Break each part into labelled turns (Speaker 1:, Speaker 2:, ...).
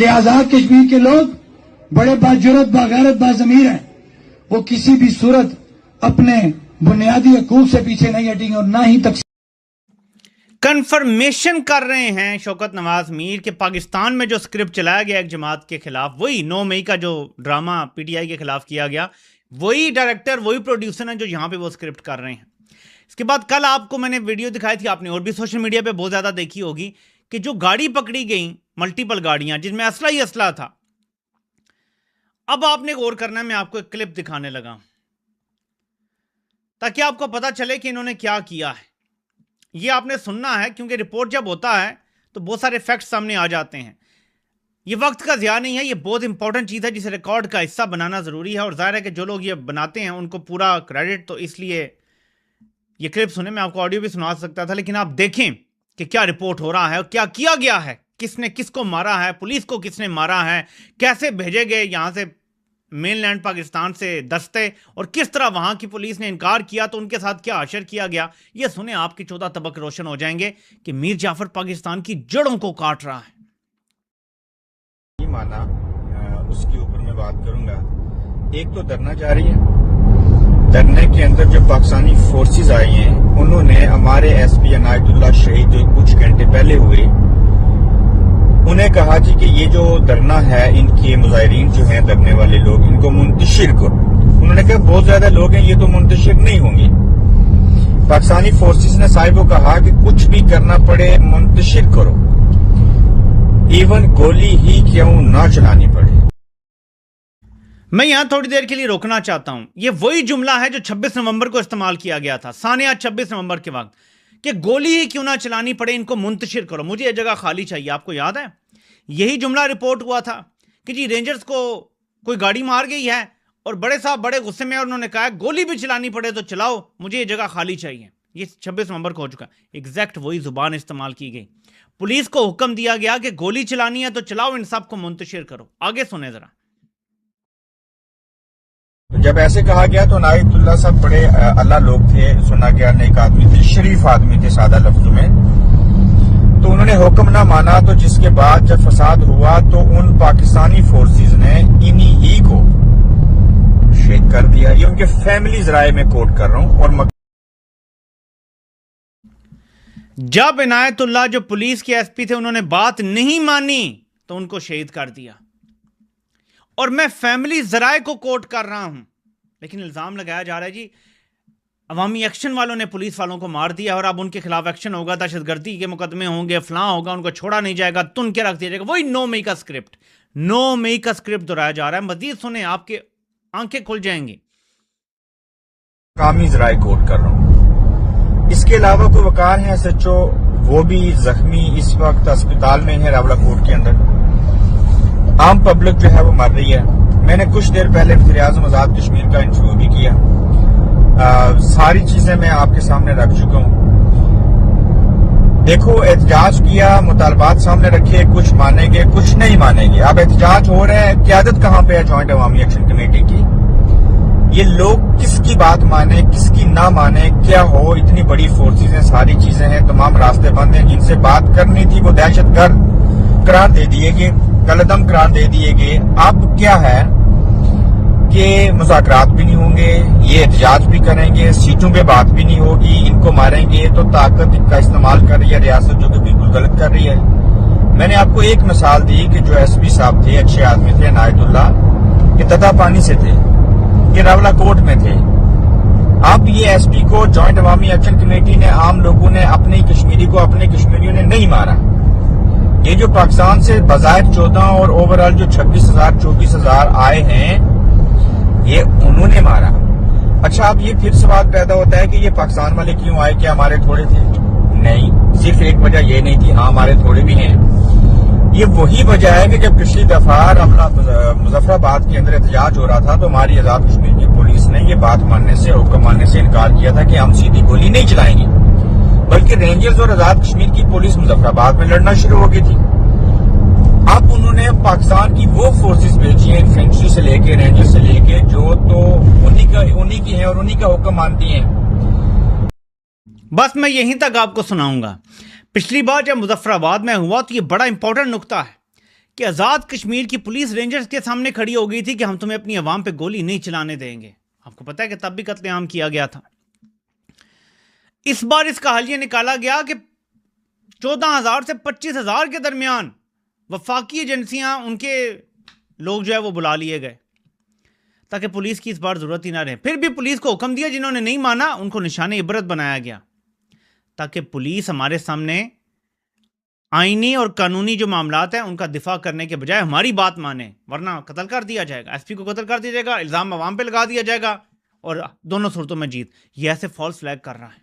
Speaker 1: کہ آزاد کشمیر کے لوگ بڑے باجرت باغیرت باضمیر ہیں، وہ کسی بھی صورت اپنے بنیادی حقوق سے پیچھے نہیں ہٹیں گے اور نہ ہی
Speaker 2: کنفرمیشن کر رہے ہیں شوکت نواز میر کہ پاکستان میں جو اسکرپٹ چلایا گیا ایک جماعت کے خلاف، وہی 9 مئی کا جو ڈرامہ پی ٹی آئی کے خلاف کیا گیا، وہی ڈائریکٹر وہی پروڈیوسر ہیں جو یہاں پہ وہ اسکرپٹ کر رہے ہیں۔ اس کے بعد کل آپ کو میں نے ویڈیو دکھائی تھی، آپ نے اور بھی سوشل میڈیا پہ بہت زیادہ دیکھی ہوگی، کہ جو گاڑی پکڑی گئیں ملٹیپل گاڑیاں جن میں اسلحہ ہی اسلحہ تھا۔ اب آپ نے غور کرنا ہے، میں آپ کو ایک کلپ دکھانے لگا تاکہ آپ کو پتا چلے کہ انہوں نے کیا کیا ہے۔ یہ آپ نے سننا ہے کیونکہ رپورٹ جب ہوتا ہے تو بہت سارے فیکٹس سامنے آ جاتے ہیں۔ یہ وقت کا ضیاع نہیں ہے، یہ بہت امپورٹنٹ چیز ہے جسے ریکارڈ کا حصہ بنانا ضروری ہے، اور ظاہر ہے کہ جو لوگ یہ بناتے ہیں ان کو پورا کریڈٹ، تو اس لیے یہ کلپ سنیں۔ میں آپ کو آڈیو بھی سنا سکتا تھا، لیکن آپ دیکھیں کہ کیا رپورٹ ہو رہا ہے اور کیا کیا گیا ہے، کس نے کس کو مارا ہے، پولیس کو کس نے مارا ہے، کیسے بھیجے گئے یہاں سے مین لینڈ پاکستان سے دستے، اور کس طرح وہاں کی پولیس نے انکار کیا تو ان کے ساتھ کیا حشر کیا گیا۔ یہ سنیں، آپ کی 14 طبق روشن ہو جائیں گے کہ میر جعفر پاکستان کی جڑوں کو کاٹ رہا ہے۔
Speaker 3: مانا اس کے اوپر میں بات کروں گا۔ ایک تو دھرنا جاری ہے، دھرنے کے اندر جو پاکستانی فورسز آئی ہیں انہوں نے ہمارے ایس پی عنایت اللہ شہید جو کچھ گھنٹے پہلے ہوئے، انہیں کہا جی کہ یہ جو دھرنا ہے ان کے مظاہرین جو ہیں دھرنے والے لوگ ان کو منتشر کرو۔ انہوں نے کہا بہت زیادہ لوگ ہیں، یہ تو منتشر نہیں ہوں گے۔ پاکستانی فورسز نے صاحب کو کہا کہ کچھ بھی کرنا پڑے منتشر کرو، ایون گولی ہی کیوں نہ چلانی پڑے۔
Speaker 2: میں یہاں تھوڑی دیر کے لیے روکنا چاہتا ہوں۔ یہ وہی جملہ ہے جو 26 نومبر کو استعمال کیا گیا تھا، ثانیہ 26 نومبر کے وقت، کہ گولی ہی کیوں نہ چلانی پڑے، ان کو منتشر کرو، مجھے یہ جگہ خالی چاہیے۔ آپ کو یاد ہے یہی جملہ رپورٹ ہوا تھا کہ جی رینجرز کو کوئی گاڑی مار گئی ہے اور بڑے صاحب بڑے غصے میں، اور انہوں نے کہا گولی بھی چلانی پڑے تو چلاؤ، مجھے یہ جگہ خالی چاہیے۔ یہ 26 نومبر کو ہو چکا، ایگزیکٹ وہی زبان استعمال کی گئی۔ پولیس کو حکم دیا گیا کہ گولی چلانی ہے تو چلاؤ، ان سب کو منتشر کرو۔ آگے سنیں ذرا۔
Speaker 3: جب ایسے کہا گیا تو عنایت اللہ صاحب بڑے اللہ لوگ تھے، سنا گیا نیک آدمی تھے، شریف آدمی تھے سادہ لفظوں میں، تو انہوں نے حکم نہ مانا۔ تو جس کے بعد جب فساد ہوا تو ان پاکستانی فورسز نے انہی ہی کو شہید کر دیا۔ یہ ان کے فیملی ذرائع میں کوٹ کر رہا ہوں۔ اور
Speaker 2: جب عنایت اللہ جو پولیس کے ایس پی تھے انہوں نے بات نہیں مانی تو ان کو شہید کر دیا، اور میں فیملی ذرائع کو کوٹ کر رہا ہوں، لیکن الزام لگایا جا رہا ہے جی عوامی ایکشن والوں نے پولیس والوں کو مار دیا اور اب ان کے خلاف ایکشن ہوگا، دہشت گردی کے مقدمے ہوں گے، فلاں ہوگا، ان کو چھوڑا نہیں جائے گا، تن کے رکھ دیا جائے گا۔ وہی 9 مئی کا اسکرپٹ، 9 مئی کا اسکرپٹ دہرایا جا رہا ہے۔ مزید سنیں، آپ کے آنکھیں کھل جائیں گی۔
Speaker 3: مقامی ذرائع کوٹ کر رہا ہوں۔ اس کے علاوہ کوئی وقار ہیں ایس ایچ او، وہ بھی زخمی اس وقت اسپتال میں ہے راولہ کوٹ کے اندر۔ عام پبلک جو ہے وہ مر رہی ہے۔ میں نے کچھ دیر پہلے وزیر اعظم آزاد کشمیر کا انٹرویو بھی کیا، ساری چیزیں میں آپ کے سامنے رکھ چکا ہوں۔ دیکھو احتجاج کیا، مطالبات سامنے رکھے، کچھ مانیں گے کچھ نہیں مانیں گے۔ اب احتجاج ہو رہے ہیں، قیادت کہاں پہ ہے جوائنٹ عوامی ایکشن کمیٹی کی؟ یہ لوگ کس کی بات مانیں کس کی نہ مانیں، کیا ہو، اتنی بڑی فورسز ہیں، ساری چیزیں ہیں، تمام راستے بند ہیں۔ جن سے بات کرنی تھی وہ دہشت گرد قرار دے دیے گئے، کالعدم قرار دے دیے گئے۔ اب کیا ہے کہ مذاکرات بھی نہیں ہوں گے، یہ احتجاج بھی کریں گے، سیٹوں پہ بات بھی نہیں ہوگی، ان کو ماریں گے۔ تو طاقت کا استعمال کر رہی ہے ریاست، جو کہ بالکل غلط کر رہی ہے۔ میں نے آپ کو ایک مثال دی کہ جو ایس پی صاحب تھے، اچھے آدمی تھے، عنایت اللہ، یہ تتا پانی سے تھے، یہ راولہ کوٹ میں تھے۔ اب یہ ایس پی کو جوائنٹ عوامی ایکشن کمیٹی نے، عام لوگوں نے، اپنی کشمیری کو، اپنے کشمیریوں نے نہیں مارا۔ یہ جو پاکستان سے بظاہر 14 اور اوورآل جو 26,000 24,000 آئے ہیں، یہ انہوں نے مارا۔ اچھا، اب یہ پھر سوال پیدا ہوتا ہے کہ یہ پاکستان والے کیوں آئے، کیا ہمارے تھوڑے تھے؟ نہیں، صرف ایک وجہ یہ نہیں تھی، ہاں ہمارے تھوڑے بھی ہیں۔ یہ وہی وجہ ہے کہ جب پچھلی دفعہ مظفر آباد کے اندر احتجاج ہو رہا تھا تو ہماری آزاد کشمیر کی پولیس نے یہ بات ماننے سے، حکم ماننے سے انکار کیا تھا کہ ہم سیدھی گولی نہیں چلائیں گے، بلکہ رینجرز اور آزاد کشمیر کی پولیس مظفر آباد میں لڑنا شروع ہو گئی تھی۔ اب انہوں نے پاکستان کی وہ فورسز بھیجی ہیں، انفینٹری سے لے کے رینجر سے لے کے، جو تو انہی کی ہیں اور انہی کا حکم مانتی ہیں۔
Speaker 2: بس میں یہیں تک آپ کو سناؤں گا۔ پچھلی بار جب مظفر آباد میں ہوا تو یہ بڑا امپورٹنٹ نقطہ ہے کہ آزاد کشمیر کی پولیس رینجرز کے سامنے کھڑی ہو گئی تھی کہ ہم تمہیں اپنی عوام پہ گولی نہیں چلانے دیں گے. آپ کو پتہ ہے کہ تب بھی قتل عام کیا گیا تھا. اس بار اس کا حل یہ نکالا گیا کہ 14,000 سے 25,000 کے درمیان وفاقی ایجنسیاں ان کے لوگ جو ہے وہ بلا لیے گئے تاکہ پولیس کی اس بار ضرورت ہی نہ رہے. پھر بھی پولیس کو حکم دیا, جنہوں نے نہیں مانا ان کو نشان عبرت بنایا گیا تاکہ پولیس ہمارے سامنے آئینی اور قانونی جو معاملات ہیں ان کا دفاع کرنے کے بجائے ہماری بات مانے, ورنہ قتل کر دیا جائے گا, ایس پی کو قتل کر دیا جائے گا, الزام عوام پہ لگا دیا جائے گا اور دونوں صورتوں میں جیت. یہ ایسے فالس فلیگ کر رہا ہے.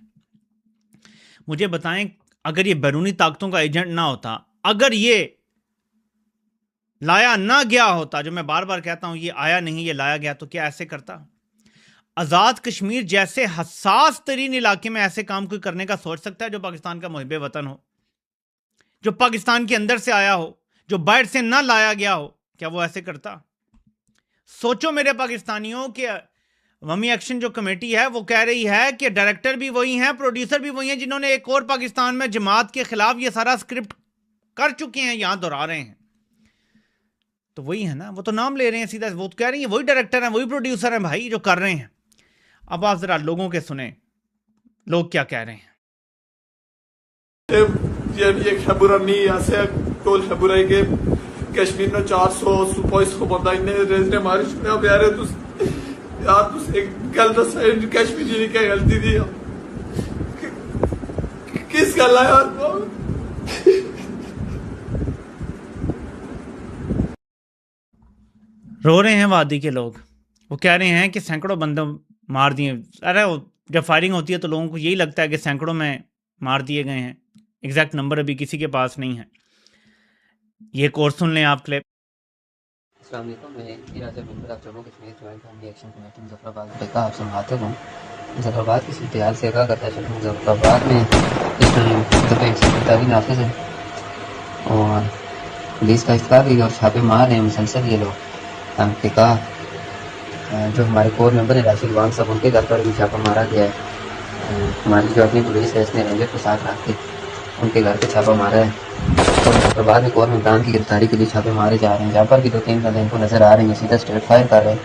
Speaker 2: مجھے بتائیں, اگر یہ بیرونی طاقتوں کا ایجنٹ نہ ہوتا, اگر یہ لایا نہ گیا ہوتا, جو میں بار بار کہتا ہوں یہ آیا نہیں یہ لایا گیا, تو کیا ایسے کرتا؟ آزاد کشمیر جیسے حساس ترین علاقے میں ایسے کام کوئی کرنے کا سوچ سکتا ہے جو پاکستان کا محب وطن ہو, جو پاکستان کے اندر سے آیا ہو, جو باہر سے نہ لایا گیا ہو؟ کیا وہ ایسے کرتا؟ سوچو میرے پاکستانیوں کہ عوامی ایکشن جو کمیٹی ہے وہ کہہ رہی ہے کہ ڈائریکٹر بھی وہی ہیں, پروڈیوسر بھی وہی ہیں جنہوں نے ایک اور پاکستان میں جماعت کے خلاف یہ سارا اسکرپٹ کر چکے ہیں, یہاں دہرا رہے ہیں. تو وہی ہے نا, وہ تو نام لے رہے ہیں سیدھا, وہ تو کہہ رہی ہیں وہی ڈائریکٹر ہیں, وہی پروڈیوسر ہیں بھائی جو کر رہے ہیں. اب آپ ذرا لوگوں کے سنیں لوگ کیا کہہ رہے ہیں.
Speaker 4: یک خبرانی ایسے ٹول خبر ہے کہ کشمیر میں 400 پوائس کو بندہ ریزنے ہماری چھوڑے اب یار تس ایک گل دس کشمیری نے کیا غلطی دی کس گل ہے یار.
Speaker 2: رو رہے ہیں وادی کے لوگ, وہ کہہ رہے ہیں کہ سینکڑوں بندے مار دیے. ارے جب فائرنگ ہوتی ہے تو لوگوں کو یہی لگتا ہے کہ سینکڑوں میں مار دیے گئے ہیں, ایگزیکٹ نمبر ابھی کسی کے پاس نہیں ہے. یہ کورس سن لیں آپ کلپ.
Speaker 5: السلام علیکم, میں ارادہ member of Jammu Kashmir joint family action committee Muzaffar آباد کا آپ سے مخاطب ہوں. مظفر آباد کی صورتحال سے آگاہ کرتا چلوں. مظفر آباد میں اس ٹائم دفعہ 145 نافذ ہے اور پولیس کا اختیار بھی اور چھاپے مار ہیں مسلسل یہ لوگ. تحقیقات جو ہمارے کور ممبر ہیں راشد وان صاحب, ان کے گھر پر بھی چھاپا مارا گیا ہے. ہماری جو اپنی پولیس ہے اس نے رینجر کو ساتھ رکھ کے ان کے گھر پہ چھاپا مارا ہے. اور مظفر آباد میں کور ممبران کی گرفتاری کے لیے چھاپے مارے جا رہے ہیں, جہاں پر بھی 2-3 بندے ان کو نظر آ رہے ہیں سیدھا اسٹریٹ فائر کر رہے ہیں.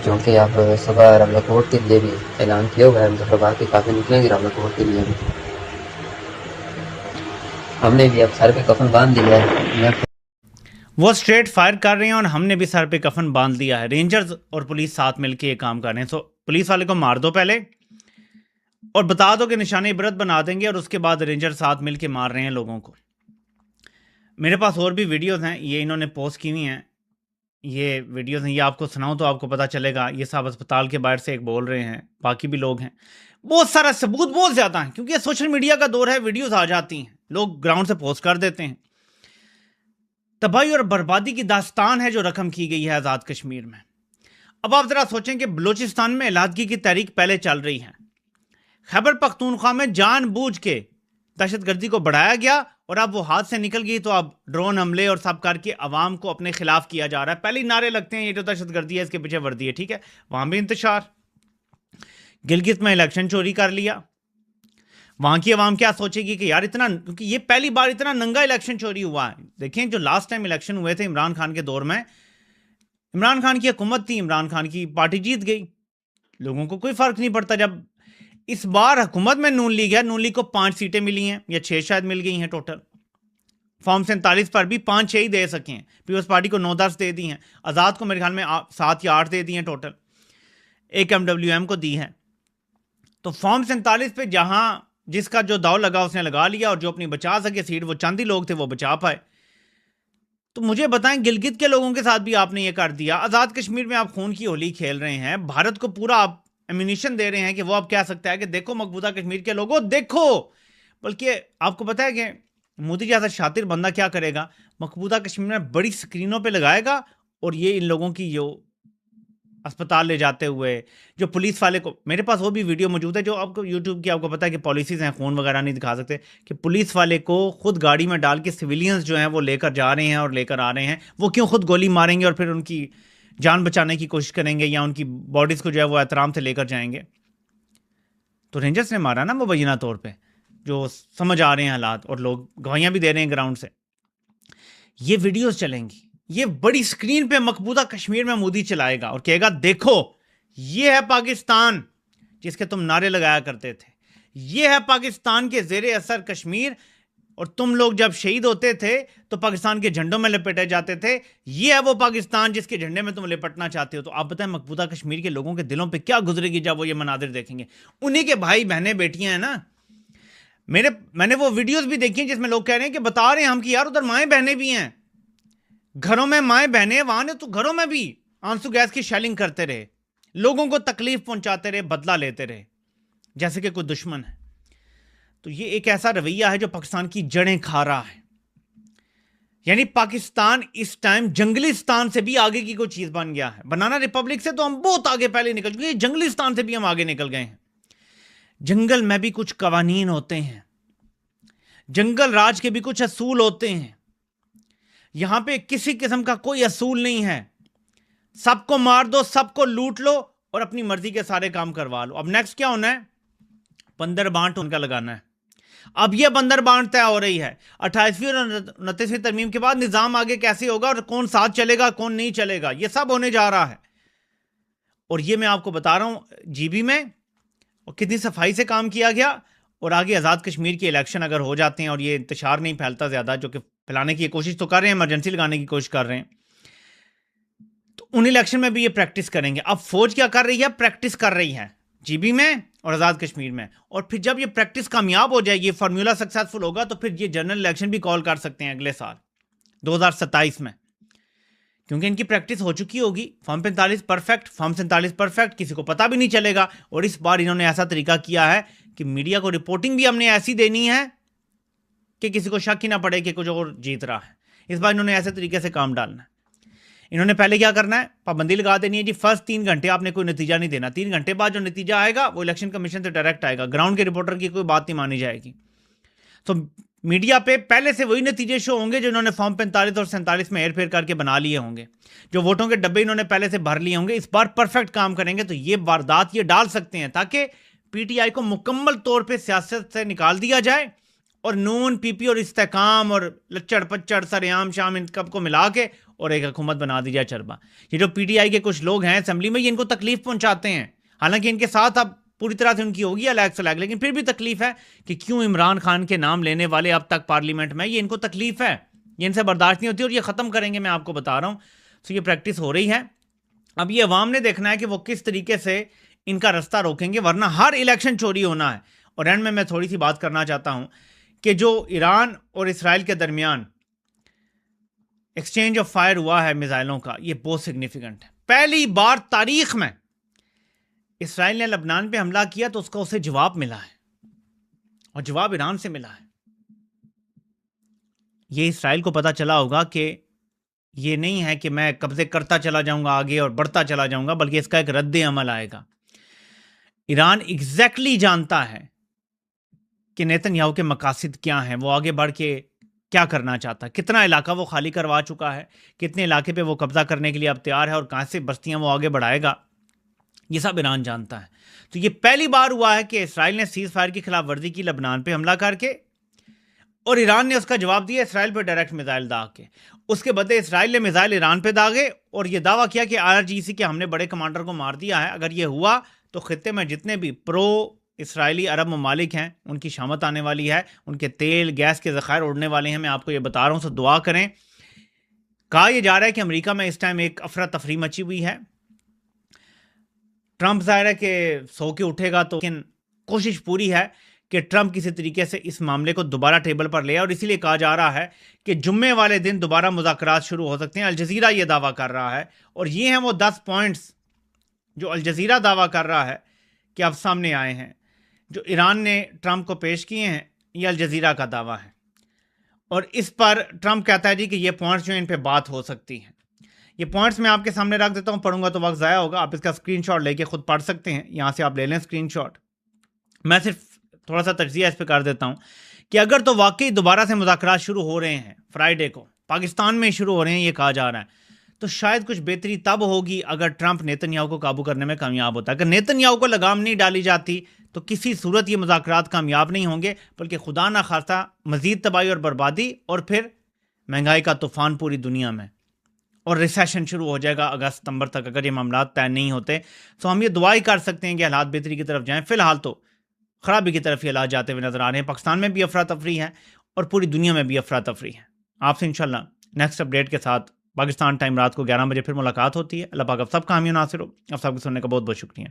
Speaker 5: جو کہ اب صبح رملہ کوٹ کے لیے بھی اعلان کیا ہوا ہے, مظفر آباد کے کافی نکلیں گے رملہ کوٹ کے لیے بھی. ہم نے بھی اب سر پہ کفن باندھ دیا ہے.
Speaker 2: وہ اسٹریٹ فائر کر رہے ہیں اور ہم نے بھی سر پہ کفن باندھ دیا ہے. رینجرز اور پولیس ساتھ مل کے یہ کام کر رہے ہیں. سو پولیس والے کو مار دو پہلے اور بتا دو کہ نشان عبرت بنا دیں گے, اور اس کے بعد رینجر ساتھ مل کے مار رہے ہیں لوگوں کو. میرے پاس اور بھی ویڈیوز ہیں, یہ انہوں نے پوسٹ کی ہوئی ہیں. یہ ویڈیوز ہیں, یہ آپ کو سناؤں تو آپ کو پتہ چلے گا. یہ صاحب اسپتال کے باہر سے ایک بول رہے ہیں, باقی بھی لوگ ہیں. بہت سارا ثبوت بہت زیادہ ہیں کیونکہ یہ سوشل میڈیا کا دور ہے, ویڈیوز آ جاتی ہیں, لوگ گراؤنڈ سے پوسٹ کر دیتے ہیں. تباہی اور بربادی کی داستان ہے جو رقم کی گئی ہے آزاد کشمیر میں. اب آپ ذرا سوچیں کہ بلوچستان میں علیحدگی کی تحریک پہلے چل رہی ہے, خیبر پختونخوا میں جان بوجھ کے دہشت گردی کو بڑھایا گیا اور اب وہ ہاتھ سے نکل گئی, تو اب ڈرون حملے اور سب کر کے عوام کو اپنے خلاف کیا جا رہا ہے. پہلے ہی نعرے لگتے ہیں یہ جو دہشت گردی ہے اس کے پیچھے وردی ہے, ٹھیک ہے, وہاں بھی انتشار. گلگت میں الیکشن چوری کر لیا, وہاں کی عوام کیا سوچے گی کہ یار اتنا, کیونکہ یہ پہلی بار اتنا ننگا الیکشن چوری ہوا ہے. دیکھیں جو لاسٹ ٹائم الیکشن ہوئے تھے عمران خان کے دور میں, عمران خان کی حکومت تھی, عمران خان کی پارٹی جیت گئی, لوگوں کو کوئی فرق نہیں پڑتا. جب اس بار حکومت میں نون لیگ ہے, نون لیگ کو 5 سیٹیں ملی ہیں یا 6 شاید مل گئی ہیں ٹوٹل. فارم 47 پر بھی 5-6 ہی دے سکے ہیں, پیپلز پارٹی کو 9-10 دے دی ہیں, آزاد کو میرے خیال میں 7 یا 8 دے دی ہیں ٹوٹل, ایک MWM کو دی ہے. تو فارم 47 پہ جہاں جس کا جو داؤ لگا اس نے لگا لیا, اور جو اپنی بچا سکے سیٹ, وہ چند ہی لوگ تھے وہ بچا پائے. تو مجھے بتائیں گلگت کے لوگوں کے ساتھ بھی آپ نے یہ کر دیا. آزاد کشمیر میں آپ خون کی ہولی کھیل رہے ہیں, بھارت کو پورا آپ ایمونیشن دے رہے ہیں کہ وہ اب کہہ سکتا ہے کہ دیکھو مقبوضہ کشمیر کے لوگوں دیکھو. بلکہ آپ کو پتہ ہے کہ مودی جیسا شاطر بندہ کیا کرے گا, مقبوضہ کشمیر میں بڑی سکرینوں پہ لگائے گا, اور یہ ان لوگوں کی جو اسپتال لے جاتے ہوئے جو پولیس والے کو, میرے پاس وہ بھی ویڈیو موجود ہے جو آپ کو یوٹیوب کی, آپ کو پتہ ہے کہ پالیسیز ہیں, خون وغیرہ نہیں دکھا سکتے, کہ پولیس والے کو خود گاڑی میں ڈال کے سویلینز جو ہیں وہ لے کر جا رہے ہیں اور لے کر آ رہے ہیں. وہ کیوں خود گولی ماریں گے اور پھر ان کی جان بچانے کی کوشش کریں گے, یا ان کی باڈیز کو جو ہے وہ احترام سے لے کر جائیں گے. تو رینجرز نے مارا نا مبینہ طور پہ, جو سمجھ آ رہے ہیں حالات, اور لوگ گواہیاں بھی دے رہے ہیں گراؤنڈ سے. یہ ویڈیوز چلیں گی، یہ بڑی سکرین پہ مقبوضہ کشمیر میں مودی چلائے گا اور کہے گا دیکھو یہ ہے پاکستان جس کے تم نعرے لگایا کرتے تھے، یہ ہے پاکستان کے زیر اثر کشمیر، اور تم لوگ جب شہید ہوتے تھے تو پاکستان کے جھنڈوں میں لپٹے جاتے تھے، یہ ہے وہ پاکستان جس کے جھنڈے میں تم لپٹنا چاہتے ہو۔ تو آپ بتائیں مقبوضہ کشمیر کے لوگوں کے دلوں پہ کیا گزرے گی جب وہ یہ مناظر دیکھیں گے؟ انہی کے بھائی بہنیں بیٹیاں ہیں نا۔ میں نے وہ ویڈیوز بھی دیکھی ہیں جس میں لوگ کہہ رہے ہیں کہ بتا رہے ہیں ہم کہ یار ادھر مائیں بہنیں بھی ہیں، گھروں میں مائیں بہنیں، وہاں نے تو گھروں میں بھی آنسو گیس کی شیلنگ کرتے رہے، لوگوں کو تکلیف پہنچاتے رہے، بدلہ لیتے رہے جیسے کہ کوئی دشمن ہے۔ تو یہ ایک ایسا رویہ ہے جو پاکستان کی جڑیں کھا رہا ہے، یعنی پاکستان اس ٹائم جنگلستان سے بھی آگے کی کوئی چیز بن گیا ہے۔ بنانا ریپبلک سے تو ہم بہت آگے پہلے نکل چکے ہیں، جنگلستان سے بھی ہم آگے نکل گئے ہیں۔ جنگل میں بھی کچھ قوانین ہوتے ہیں، جنگل راج کے بھی کچھ اصول ہوتے ہیں، یہاں پہ کسی قسم کا کوئی اصول نہیں ہے، سب کو مار دو، سب کو لوٹ لو اور اپنی مرضی کے سارے کام کروا لو۔ اب نیکسٹ کیا ہونا ہے؟ بندر بانٹ ان کا لگانا ہے۔ اب یہ بندر بانٹ طے ہو رہی ہے 28ویں اور 29ویں ترمیم کے بعد نظام آگے کیسے ہوگا اور کون ساتھ چلے گا کون نہیں چلے گا، یہ سب ہونے جا رہا ہے۔ اور یہ میں آپ کو بتا رہا ہوں جی بی میں اور کتنی صفائی سے کام کیا گیا، اور آگے آزاد کشمیر کے الیکشن اگر ہو جاتے ہیں اور یہ انتشار نہیں پھیلتا زیادہ، جو کہ پھیلانے کی کوشش تو کر رہے ہیں، ایمرجنسی لگانے کی کوشش کر رہے ہیں، تو ان الیکشن میں بھی یہ پریکٹس کریں گے۔ اب فوج کیا کر رہی ہے؟ پریکٹس کر رہی ہے جی بی میں اور آزاد کشمیر میں، اور پھر جب یہ پریکٹس کامیاب ہو جائے، یہ فارمولا سکسیسفل ہوگا، تو پھر یہ جنرل الیکشن بھی کال کر سکتے ہیں اگلے سال 2027 میں، کیونکہ ان کی پریکٹس ہو چکی ہوگی۔ فارم 45 پرفیکٹ، فارم 47 پرفیکٹ، کسی کو پتہ بھی نہیں چلے گا۔ اور اس بار انہوں نے ایسا طریقہ کیا ہے کہ میڈیا کو رپورٹنگ بھی ہم نے ایسی دینی ہے کہ کسی کو شک ہی نہ پڑے کہ کچھ اور جیت رہا ہے۔ اس بار انہوں نے ایسے طریقے سے کام ڈالنا ہے۔ انہوں نے پہلے کیا کرنا ہے؟ پابندی لگا دینی ہے جی فرسٹ 3 گھنٹے آپ نے کوئی نتیجہ نہیں دینا، 3 گھنٹے بعد جو نتیجہ آئے گا وہ الیکشن کمیشن سے ڈائریکٹ آئے گا، گراؤنڈ کے رپورٹر کی کوئی بات نہیں مانی جائے گی۔ تو میڈیا پہ پہلے سے وہی نتیجے شو ہوں گے جو انہوں نے فارم 45 اور 47 میں ہیر پھیر کر کے بنا لیے ہوں گے، جو ووٹوں کے ڈبے انہوں نے پہلے سے بھر لیے ہوں گے۔ اس بار پرفیکٹ کام کریں گے تو یہ واردات یہ ڈال سکتے ہیں تاکہ پی ٹی آئی کو مکمل طور پہ سیاست سے نکال دیا جائے، اور نون پی پی اور استحکام اور لچڑ پچڑ سریام شام ان سب کو ملا کے اور ایک حکومت بنا دی جائے چربا۔ یہ جو پی ٹی آئی کے کچھ لوگ ہیں اسمبلی میں، یہ ان کو تکلیف پہنچاتے ہیں، حالانکہ ان کے ساتھ اب پوری طرح سے ان کی ہوگی الیگ سلیگ، لیکن پھر بھی تکلیف ہے کہ کیوں عمران خان کے نام لینے والے اب تک پارلیمنٹ میں، یہ ان کو تکلیف ہے، یہ ان سے برداشت نہیں ہوتی، اور یہ ختم کریں گے، میں آپ کو بتا رہا ہوں۔ تو یہ پریکٹس ہو رہی ہے۔ اب یہ عوام نے دیکھنا ہے کہ وہ کس طریقے سے ان کا رستہ روکیں گے، ورنہ ہر الیکشن چوری ہونا ہے۔ اور اینڈ میں تھوڑی سی بات کرنا چاہتا ہوں کہ جو ایران اور اسرائیل کے درمیان ایکسچینج آف فائر ہوا ہے میزائلوں کا، یہ بہت سگنیفیکنٹ ہے۔ پہلی بار تاریخ میں اسرائیل نے لبنان پہ حملہ کیا تو اس کا اسے جواب ملا ہے، اور جواب ایران سے ملا ہے۔ یہ اسرائیل کو پتا چلا ہوگا کہ یہ نہیں ہے کہ میں قبضے کرتا چلا جاؤں گا آگے اور بڑھتا چلا جاؤں گا، بلکہ اس کا ایک رد عمل آئے گا۔ ایران ایگزیکٹلی جانتا ہے کہ نیتن یاہو کے مقاصد کیا ہیں، وہ آگے بڑھ کے کیا کرنا چاہتا ہے، کتنا علاقہ وہ خالی کروا چکا ہے، کتنے علاقے پہ وہ قبضہ کرنے کے لیے اب تیار ہے، اور کہاں سے بستیاں وہ آگے بڑھائے گا، یہ سب ایران جانتا ہے۔ تو یہ پہلی بار ہوا ہے کہ اسرائیل نے سیز فائر کی خلاف ورزی کی لبنان پہ حملہ کر کے، اور ایران نے اس کا جواب دیا اسرائیل پہ ڈائریکٹ میزائل داغ کے۔ اس کے بدلے اسرائیل نے میزائل ایران پہ داغے اور یہ دعویٰ کیا کہ IRGC کے ہم نے بڑے کمانڈر کو مار دیا ہے۔ اگر یہ ہوا تو خطے میں جتنے بھی پرو اسرائیلی عرب ممالک ہیں ان کی شامت آنے والی ہے، ان کے تیل گیس کے ذخائر اڑنے والے ہیں، میں آپ کو یہ بتا رہا ہوں، سو دعا کریں۔ کہا یہ جا رہا ہے کہ امریکہ میں اس ٹائم ایک افراتفری مچی ہوئی ہے۔ ٹرمپ ظاہر ہے کہ سو کے اٹھے گا، تو لیکن کوشش پوری ہے کہ ٹرمپ کسی طریقے سے اس معاملے کو دوبارہ ٹیبل پر لے آئے، اور اسی لیے کہا جا رہا ہے کہ جمعے والے دن دوبارہ مذاکرات شروع ہو سکتے ہیں۔ الجزیرہ یہ دعویٰ کر رہا ہے، اور یہ ہیں وہ 10 پوائنٹس جو الجزیرہ دعویٰ کر رہا ہے کہ اب سامنے آئے ہیں، جو ایران نے ٹرمپ کو پیش کیے ہیں، یہ الجزیرہ کا دعویٰ ہے۔ اور اس پر ٹرمپ کہتا ہے جی کہ یہ پوائنٹس جو ان پہ بات ہو سکتی ہے۔ یہ پوائنٹس میں آپ کے سامنے رکھ دیتا ہوں، پڑھوں گا تو وقت ضائع ہوگا، آپ اس کا اسکرین شاٹ لے کے خود پڑھ سکتے ہیں، یہاں سے آپ لے لیں اسکرین شاٹ۔ میں صرف تھوڑا سا تجزیہ اس پہ کر دیتا ہوں کہ اگر تو واقعی دوبارہ سے مذاکرات شروع ہو رہے ہیں، فرائیڈے کو پاکستان میں شروع ہو رہے ہیں، یہ کہا جا رہا ہے، تو شاید کچھ بہتری تب ہوگی اگر ٹرمپ نیتن یاہو کو قابو کرنے میں کامیاب ہوتا ہے۔ اگر نیتن یاہو کو لگام نہیں ڈالی جاتی تو کسی صورت یہ مذاکرات کامیاب نہیں ہوں گے، بلکہ خدا نہ خواستہ مزید تباہی اور بربادی اور پھر مہنگائی کا طوفان پوری دنیا میں، اور ریسیشن شروع ہو جائے گا اگست ستمبر تک اگر یہ معاملات طے نہیں ہوتے. سو ہم یہ دعا ہی کر سکتے ہیں کہ حالات بہتری کی طرف جائیں. فی الحال تو خرابی کی طرف یہ حالات جاتے ہوئے نظر آ رہے ہیں. پاکستان میں بھی افراتفری ہے اور پوری دنیا میں بھی افراتفری ہے. آپ سے انشاءاللہ نیکسٹ اپڈیٹ کے ساتھ پاکستان ٹائم رات کو 11 بجے پھر ملاقات ہوتی ہے. اللہ پاک آپ سب کا حامی و ناصر ہو. آپ سب کو سننے کا بہت بہت شکریہ.